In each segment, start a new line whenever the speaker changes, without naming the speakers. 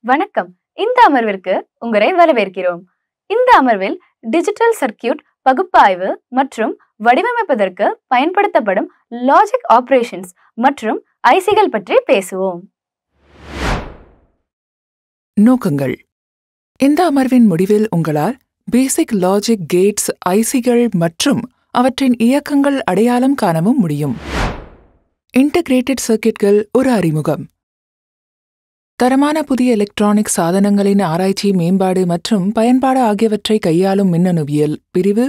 வணக்கம். இந்த அமர்விற்கு உங்களை வரவேற்கிறோம். இந்த அமர்வில் டிஜிட்டல் சர்க்யூட் பகுப்பாய்வு மற்றும் வடிவமைப்பதற்கு பயன்படுத்தப்படும் லாஜிக் ஆபரேஷன்ஸ் மற்றும் ஐசிகள் பற்றி பேசுவோம்.
நோக்கங்கள். இந்த அமர்வின் முடிவில் உங்களால் பேசிக் லாஜிக் கேட்ஸ், ஐசிகள் மற்றும் அவற்றின் இயக்கங்கள் அடையாளம் காணவும் முடியும். இன்டகிரேட்டட் சர்க்யூட்கள் ஒரு அறிமுகம். தரமான புதிய எலக்ட்ரானிக் சாதனங்களின் ஆராய்ச்சி, மேம்பாடு மற்றும் பயன்பாடு ஆகியவற்றை கையாளும் மின்னணுவியல் பிரிவு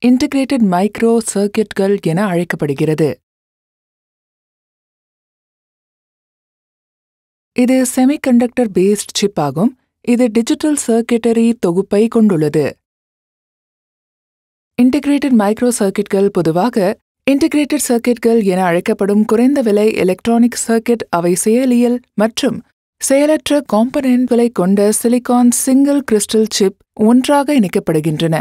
இன்டகிரேட்டட் மைக்ரோ சர்க்யூட்கள் என அழைக்கப்படுகிறது. இது செமிகண்டக்டர் பேஸ்ட் சிப் ஆகும். இது டிஜிட்டல் சர்க்யூட்டரி தொகுப்பை கொண்டுள்ளது. இன்டகிரேட்டட் மைக்ரோ சர்க்யூட்கள் பொதுவாக இன்டகிரேட்டட் சர்க்யூட்கள் என அழைக்கப்படும் குறைந்த விலை எலக்ட்ரானிக் சர்க்யூட். அவை செயலியல் மற்றும் செயலற்ற காம்பனன்ட்களை கொண்ட சிலிகான் சிங்கிள் கிறிஸ்டல் சிப் ஒன்றாக இணைக்கப்படுகின்றன.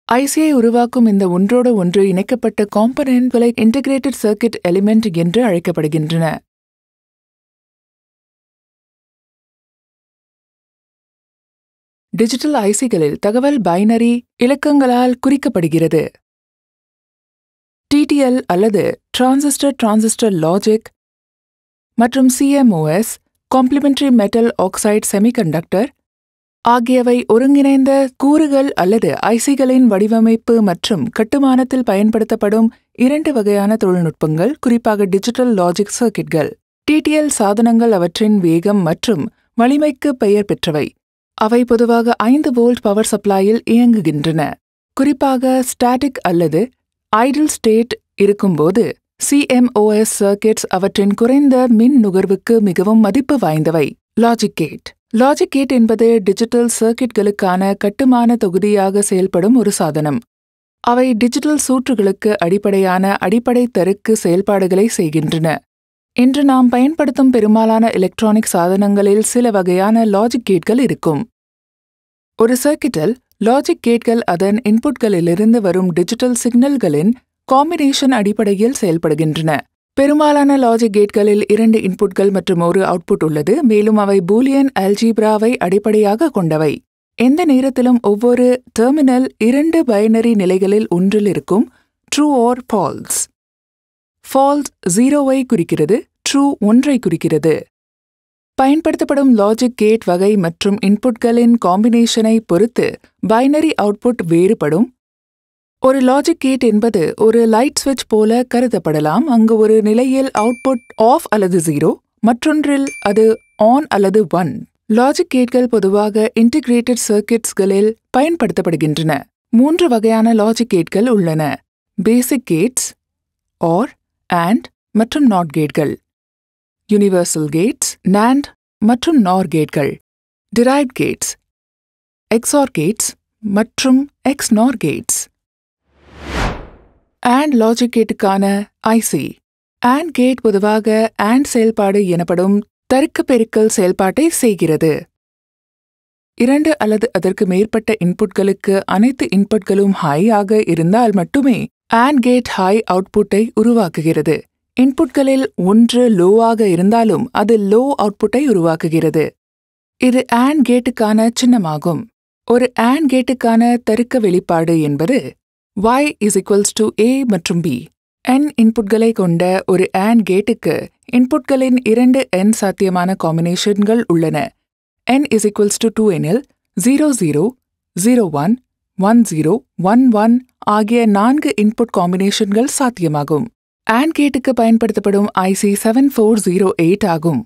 ஐசியை உருவாக்கும் இந்த ஒன்றோடு ஒன்று இணைக்கப்பட்ட காம்பனன்ட்களை இன்டகிரேட்டட் சர்க்யூட் எலிமெண்ட் என்று அழைக்கப்படுகின்றன. டிஜிட்டல் ஐசிகளில் தகவல் பைனரி இலக்கங்களால் குறிக்கப்படுகிறது. டிடிஎல் அல்லது டிரான்சிஸ்டர் லாஜிக் மற்றும் CMOS complementary metal oxide semiconductor ஆகியவை ஒருங்கிணைந்த கூறுகள் அல்லது ஐசிகளின் வடிவமைப்பு மற்றும் கட்டுமானத்தில் பயன்படுத்தப்படும் இரண்டு வகையான தொழில்நுட்பங்கள், குறிப்பாக டிஜிட்டல் லாஜிக் சர்க்யூட்கள். டிடிஎல் சாதனங்கள் அவற்றின் வேகம் மற்றும் வலிமைக்கு பெயர் பெற்றவை. அவை பொதுவாக 5 வோல்ட் பவர் சப்ளையில் இயங்குகின்றன. குறிப்பாக ஸ்டாட்டிக் அல்லது ஐடில் ஸ்டேட் இருக்கும்போது சிஎம்ஓஎஸ் சர்க்யூட்ஸ் அவற்றின் குறைந்த மின் நுகர்வுக்கு மிகவும் மதிப்பு வாய்ந்தவை. Logic gate. லாஜிக் கேட் என்பது டிஜிட்டல் சர்க்யூட்களுக்கான கட்டுமான தொகுதியாக செயல்படும் ஒரு சாதனம். அவை டிஜிட்டல் சுற்றுகளுக்கு அடிப்படையான அடிப்படை தருக்கு செயல்பாடுகளை செய்கின்றன. இன்று நாம் பயன்படுத்தும் பெரும்பாலான எலக்ட்ரானிக் சாதனங்களில் சில வகையான லாஜிக் கேட்கள் இருக்கும். ஒரு சர்க்யூட்டில் லாஜிக் கேட்கள் அதன் இன்புட்களிலிருந்து வரும் டிஜிட்டல் சிக்னல்களின் காம்பினேஷன் அடிப்படையில் செயல்படுகின்றன. பெரும்பாலான லாஜிக் கேட்களில் 2 இன்புட்கள் மற்றும் ஒரு அவுட்புட் உள்ளது, மேலும் அவை பூலியன் அல்ஜீப்ராவை அடிப்படையாக கொண்டவை. எந்த நேரத்திலும் ஒவ்வொரு டெர்மினல் 2 பைனரி நிலைகளில் ஒன்றில் இருக்கும். True or false. ஃபால்ஸ் 0ஐ குறிக்கிறது, ட்ரூ 1ஐ குறிக்கிறது. பயன்படுத்தப்படும் லாஜிக் கேட் வகை மற்றும் இன்புட்களின் காம்பினேஷனை பொறுத்து பைனரி அவுட்புட் வேறுபடும். ஒரு லாஜிக் கேட் என்பது ஒரு லைட் ஸ்விட்ச் போல கருதப்படலாம், அங்கு ஒரு நிலையில் அவுட்புட் ஆஃப் அல்லது 0, மற்றொன்றில் அது ஆன் அல்லது 1. லாஜிக் கேட்கள் பொதுவாக இன்டகிரேட்டட் சர்க்யூட்ஸ்களில் பயன்படுத்தப்படுகின்றன. 3 வகையான லாஜிக் கேட்கள் உள்ளன: பேசிக் கேட்ஸ், ஆர், அண்ட் மற்றும் நாட் கேட்கள்; யூனிவர்சல் கேட்ஸ், நாண்ட் மற்றும் நார் கேட்கள்; டிரைவ்ட் கேட்ஸ், எக்ஸ்ஆர் கேட்ஸ் மற்றும் எக்ஸ்நார் கேட்ஸ். AND லாஜிக் கேட்டுக்கான ஐசி. AND கேட் பொதுவாக AND செயல்பாடு எனப்படும் தர்க்க பெருக்கல் செயல்பாட்டை செய்கிறது. 2 அல்லது அதற்கு மேற்பட்ட இன்புட்களுக்கு அனைத்து இன்புட்களும் ஹை ஆக இருந்தால் மட்டுமே AND கேட் ஹை அவுட்புட்டை உருவாக்குகிறது. இன்புட்களில் ஒன்று லோவாக இருந்தாலும் அது லோ அவுட்புட்டை உருவாக்குகிறது. இது AND கேட்டுக்கான சின்னமாகும். ஒரு AND கேட்டுக்கான தர்க்க வெளிப்பாடு என்பது y = a மற்றும் b. n இன்புட்களை கொண்ட ஒரு AND கேட்டுக்கு இன்புட்களின் 2 n சாத்தியமான காம்பினேஷன்கள் உள்ளன. n = 2 எனில் 00, 01, 10, 11 ஆகிய 4 இன்புட் காம்பினேஷன்கள் சாத்தியமாகும். AND கேட்டுக்கு பயன்படுத்தப்படும் ஐசி 7408 ஆகும்.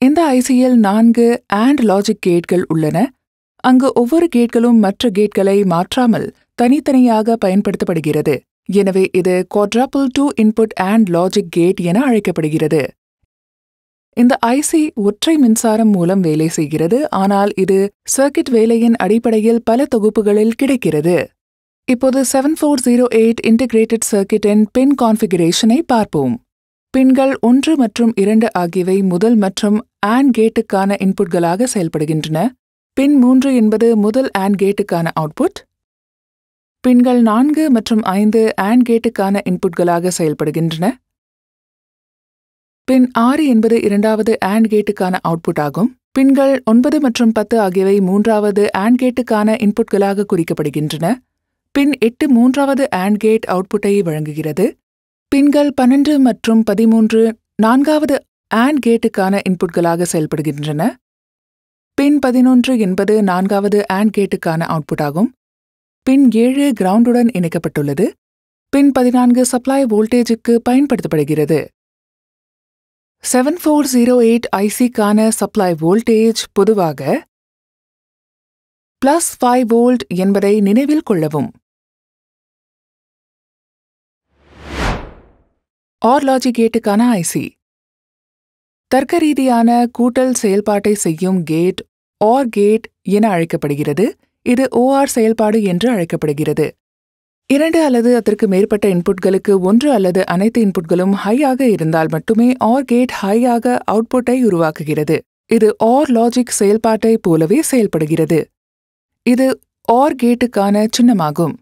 இந்த ஐசியில் 4 AND லாஜிக் கேட்கள் உள்ளன, அங்கு ஒவ்வொரு கேட்களும் மற்ற கேட்களை மாற்றாமல் தனித்தனியாக பயன்படுத்தப்படுகிறது. எனவே இது quadruple 2 input AND logic gate என அழைக்கப்படுகிறது. இந்த ஐசி ஒற்றை மின்சாரம் மூலம் வேலை செய்கிறது, ஆனால் இது சர்க்யூட் வேலையின் அடிப்படையில் பல தொகுப்புகளில் கிடைக்கிறது. இப்போது 7408 இன்டகிரேட்டட் சர்க்யூட்டின் பின் கான்ஃபிகரேஷனை பார்ப்போம். பின்கள் 1 மற்றும் 2 ஆகியவை முதல் மற்றும் AND கேட்டுக்கான இன்புட்களாக செயல்படுகின்றன. பின் 3 என்பது முதல் AND கேட்டுக்கான அவுட்புட். பின்கள் 4 மற்றும் 5 AND கேட்டுக்கான இன்புட்களாக செயல்படுகின்றன. பின் 6 என்பது இரண்டாவது AND கேட்டுக்கான அவுட்புட் ஆகும். பின்கள் 9 மற்றும் 10 ஆகியவை மூன்றாவது AND கேட்டுக்கான இன்புட்களாக குறிக்கப்படுகின்றன. பின் 8 மூன்றாவது AND கேட் அவுட்புட்டை வழங்குகிறது. பின்கள் 12 மற்றும் 13 நான்காவது AND கேட்டுக்கான இன்புட்களாக செயல்படுகின்றன. பின் 11 என்பது நான்காவது AND கேட்டுக்கான அவுட்புட் ஆகும். பின் 7 கிரவுண்டுடன் இணைக்கப்பட்டுள்ளது. பின் 14 சப்ளை வோல்டேஜுக்கு பயன்படுத்தப்படுகிறது. 7408 ஐசிக்கான சப்ளை வோல்டேஜ் பொதுவாக +5 வோல்ட் என்பதை நினைவில் கொள்ளவும். OR லாஜிக் கேட்டுக்கான ஐசி தர்க்க ரீதியான கூட்டல் செயல்பாட்டை செய்யும் கேட் OR கேட் என அழைக்கப்படுகிறது. இது OR செயல்பாடு என்று அழைக்கப்படுகிறது. 2 அல்லது அதற்கு மேற்பட்ட இன்புட்களுக்கு 1 அல்லது அனைத்து இன்புட்களும் ஹை ஆக இருந்தால் மட்டுமே OR கேட் ஹை ஆக அவுட்புட்டை உருவாக்குகிறது. இது OR லாஜிக் செயல்பாட்டை போலவே செயல்படுகிறது. இது OR கேட்டுக்கான சின்னமாகும்.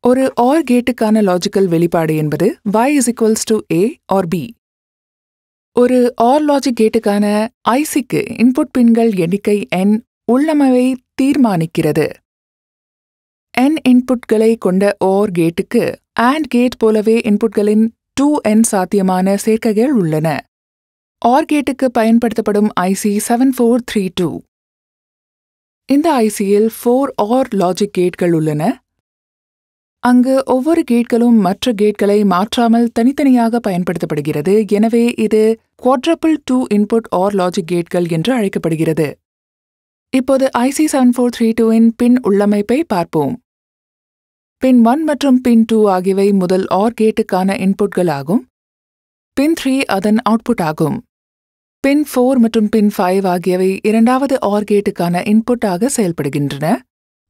ஒரு OR கேட்டுக்கான லாஜிக்கல் வெளிப்பாடு என்பது y = a or b. ஒரு OR லாஜிக் கேட்டுக்கான ஐசிக்கு இன்புட் பின்கள் எண்ணிக்கை n உள்ளமைவை தீர்மானிக்கிறது. n இன்புட்களை கொண்ட OR கேட்டுக்கு AND கேட் போலவே இன்புட்களின் 2n சாத்தியமான சேர்க்கைகள் உள்ளன. OR கேட்டுக்கு பயன்படுத்தப்படும் ஐசி 7432. இந்த ஐசியில் 4 OR லாஜிக் கேட்கள் உள்ளன. அங்கு ஒவ்வொரு கேட்களும் மற்ற கேட்களை மாற்றாமல் தனித்தனியாக பயன்படுத்தப்படுகிறது. எனவே இது குவாட்ரபிள் 2 இன்புட் OR லாஜிக் கேட்கள் என்று அழைக்கப்படுகிறது. இப்போது ஐசி 7432இன் பின் உள்ளமைப்பை பார்ப்போம். பின் 1 மற்றும் பின் 2 ஆகியவை முதல் OR கேட்டுக்கான இன்புட்கள் ஆகும். பின் 3 அதன் அவுட்புட் ஆகும். பின் 4 மற்றும் பின் 5 ஆகியவை இரண்டாவது OR கேட்டுக்கான இன்புட் ஆக செயல்படுகின்றன.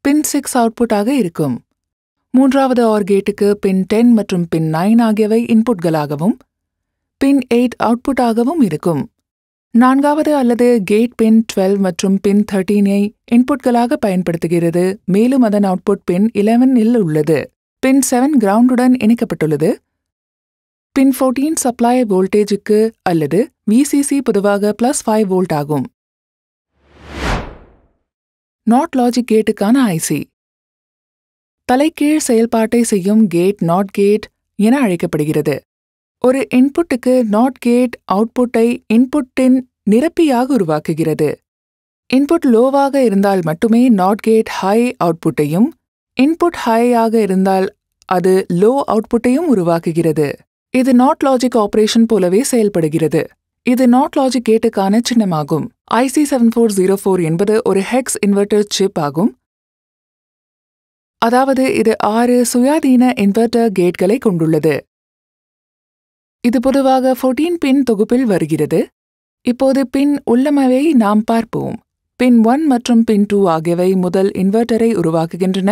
பின் 6 அவுட்புட் ஆக இருக்கும். மூன்றாவது OR கேட்டுக்கு பின் 10 மற்றும் பின் 9 ஆகியவை இன்புட்களாகவும் பின் 8 அவுட்புட் ஆகவும் இருக்கும். நான்காவது அல்லது கேட் பின் 12 மற்றும் பின் 13ஐ இன்புட்களாக பயன்படுத்துகிறது. மேலும் அதன் அவுட்புட் பின் 11இல் உள்ளது. பின் 7 கிரவுண்டுடன் இணைக்கப்பட்டுள்ளது. பின் 14 சப்ளை வோல்டேஜுக்கு அல்லது VCC பொதுவாக +5 வோல்ட் ஆகும். NOT லாஜிக் கேட்டுக்கான ஐசி தலைகீழ் செயல்பாட்டை செய்யும் கேட் NOT கேட் என அழைக்கப்படுகிறது. ஒரு இன்புட்டுக்கு NOT கேட் அவுட்புட்டை இன்புட்டின் நிரப்பியாக உருவாக்குகிறது. இன்புட் லோவாக இருந்தால் மட்டுமே NOT கேட் ஹை அவுட்புட்டையும், இன்புட் ஹை ஆக இருந்தால் அது லோ அவுட்புட்டையும் உருவாக்குகிறது. இது NOT லாஜிக் ஆபரேஷன் போலவே செயல்படுகிறது. இது NOT லாஜிக் கேட்டுக்கான சின்னமாகும். IC 7404 என்பது ஒரு ஹெக்ஸ் இன்வெர்ட்டர் சிப் ஆகும். அதாவது இது 6 சுயாதீன இன்வெர்ட்டர் கேட்களை கொண்டுள்ளது. இது பொதுவாக 14 பின் தொகுப்பில் வருகிறது. இப்போது பின் உள்ளமைவை நாம் பார்ப்போம். பின் 1 மற்றும் பின் 2 ஆகியவை முதல் இன்வெர்ட்டரை உருவாக்குகின்றன.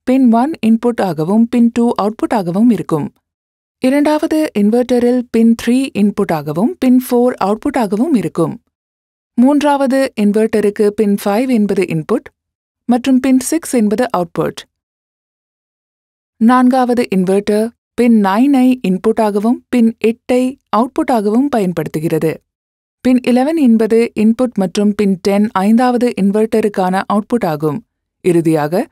பின் 1 இன்புட் ஆகவும் பின் 2 அவுட்புட் ஆகவும் இருக்கும். இரண்டாவது இன்வெர்ட்டரில் பின் 3 இன்புட் ஆகவும் பின் 4 அவுட்புட் ஆகவும் இருக்கும். மூன்றாவது இன்வெர்ட்டருக்கு பின் 5 என்பது இன்புட் மற்றும் பின் 6 என்பது அவுட்புட். நான்காவது இன்வெர்ட்டர் பின் 9ஐ இன்புட் ஆகவும் பின் 8ஐ அவுட்புட் ஆகவும் பயன்படுத்துகிறது. பின் 11 என்பது இன்புட் மற்றும் பின் 10 ஐந்தாவது இன்வெர்ட்டருக்கான அவுட்புட் ஆகும். இறுதியாக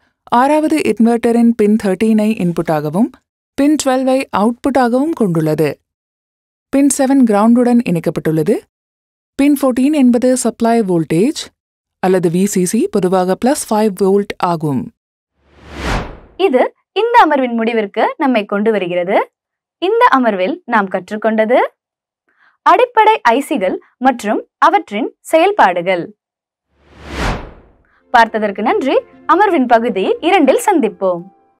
6வது இன்வெர்ட்டரின் பின் 13ஐ இன்புட் ஆகவும் பின் 12ஐ அவுட்புட் ஆகவும் கொண்டுள்ளது. பின் 7 கிரவுண்டுடன் இணைக்கப்பட்டுள்ளது. பின் 14 என்பது சப்ளை வோல்டேஜ் அல்லது VCC பொதுவாக +5 வோல்ட் ஆகும்.
இது இந்த அமர்வின் முடிவிற்கு நம்மை கொண்டு வருகிறது. இந்த அமர்வில் நாம் கற்றுக்கொண்டது அடிப்படை ஐசிகள் மற்றும் அவற்றின் செயல்பாடுகள். பார்த்ததற்கு நன்றி. அமர்வின் பகுதி 2இல் சந்திப்போம்.